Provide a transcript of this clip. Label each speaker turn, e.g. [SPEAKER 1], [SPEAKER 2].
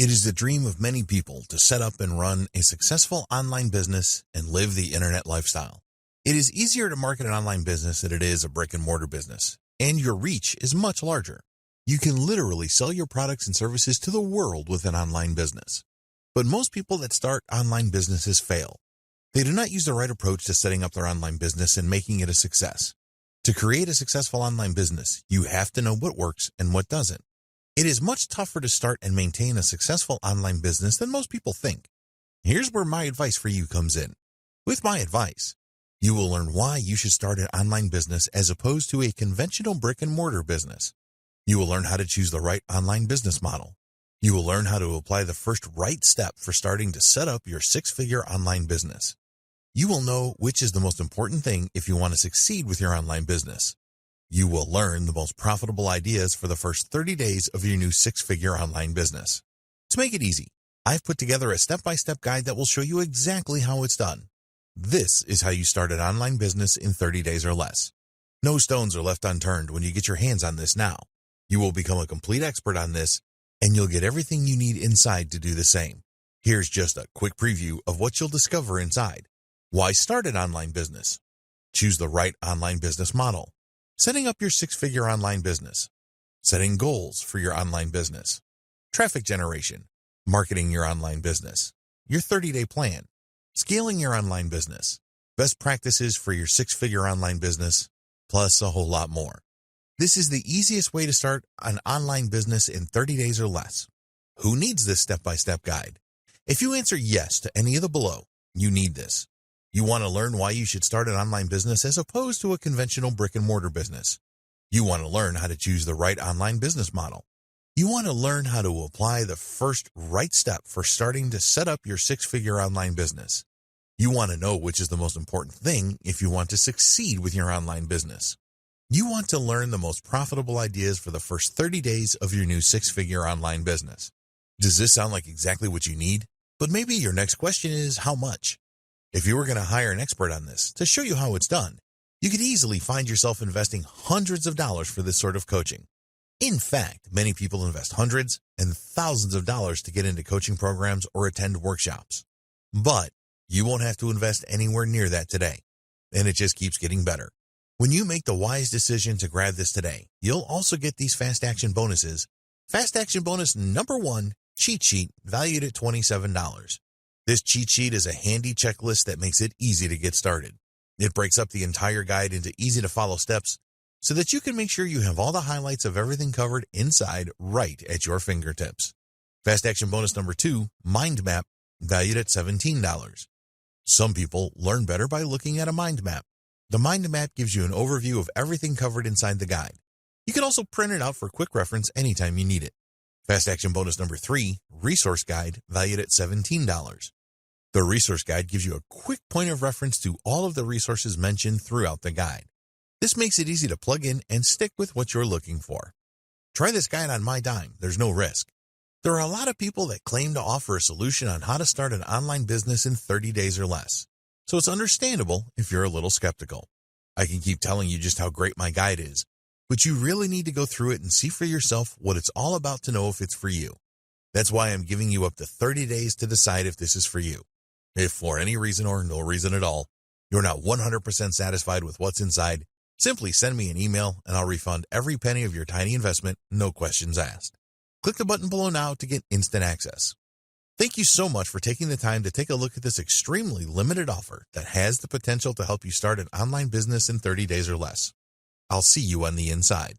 [SPEAKER 1] It is the dream of many people to set up and run a successful online business and live the internet lifestyle. It is easier to market an online business than it is a brick and mortar business, and your reach is much larger. You can literally sell your products and services to the world with an online business. But most people that start online businesses fail. They do not use the right approach to setting up their online business and making it a success. To create a successful online business, you have to know what works and what doesn't. It is much tougher to start and maintain a successful online business than most people think. Here's where my advice for you comes in. With my advice, you will learn why you should start an online business as opposed to a conventional brick and mortar business. You will learn how to choose the right online business model. You will learn how to apply the first right step for starting to set up your six-figure online business. You will know which is the most important thing if you want to succeed with your online business. You will learn the most profitable ideas for the first 30 days of your new six-figure online business. To make it easy, I've put together a step-by-step guide that will show you exactly how it's done. This is how you start an online business in 30 days or less. No stones are left unturned when you get your hands on this now. You will become a complete expert on this, and you'll get everything you need inside to do the same. Here's just a quick preview of what you'll discover inside. Why start an online business? Choose the right online business model. Setting up your six-figure online business. Setting goals for your online business. Traffic generation. Marketing your online business. Your 30-day plan. Scaling your online business. Best practices for your six-figure online business, plus a whole lot more. This is the easiest way to start an online business in 30 days or less. Who needs this step-by-step guide? If you answer yes to any of the below, you need this. You want to learn why you should start an online business as opposed to a conventional brick-and-mortar business. You want to learn how to choose the right online business model. You want to learn how to apply the first right step for starting to set up your six-figure online business. You want to know which is the most important thing if you want to succeed with your online business. You want to learn the most profitable ideas for the first 30 days of your new six-figure online business. Does this sound like exactly what you need? But maybe your next question is how much? If you were going to hire an expert on this to show you how it's done, you could easily find yourself investing hundreds of dollars for this sort of coaching. In fact, many people invest hundreds and thousands of dollars to get into coaching programs or attend workshops. But you won't have to invest anywhere near that today, and it just keeps getting better. When you make the wise decision to grab this today, you'll also get these fast action bonuses. Fast action bonus number 1, cheat sheet, valued at $27. This cheat sheet is a handy checklist that makes it easy to get started. It breaks up the entire guide into easy-to-follow steps so that you can make sure you have all the highlights of everything covered inside right at your fingertips. Fast action bonus number 2, mind map, valued at $17. Some people learn better by looking at a mind map. The mind map gives you an overview of everything covered inside the guide. You can also print it out for quick reference anytime you need it. Fast action bonus number 3, resource guide, valued at $17. The resource guide gives you a quick point of reference to all of the resources mentioned throughout the guide. This makes it easy to plug in and stick with what you're looking for. Try this guide on my dime. There's no risk. There are a lot of people that claim to offer a solution on how to start an online business in 30 days or less. So it's understandable if you're a little skeptical. I can keep telling you just how great my guide is, but you really need to go through it and see for yourself what it's all about to know if it's for you. That's why I'm giving you up to 30 days to decide if this is for you. If for any reason or no reason at all, you're not 100% satisfied with what's inside, simply send me an email and I'll refund every penny of your tiny investment, no questions asked. Click the button below now to get instant access. Thank you so much for taking the time to take a look at this extremely limited offer that has the potential to help you start an online business in 30 days or less. I'll see you on the inside.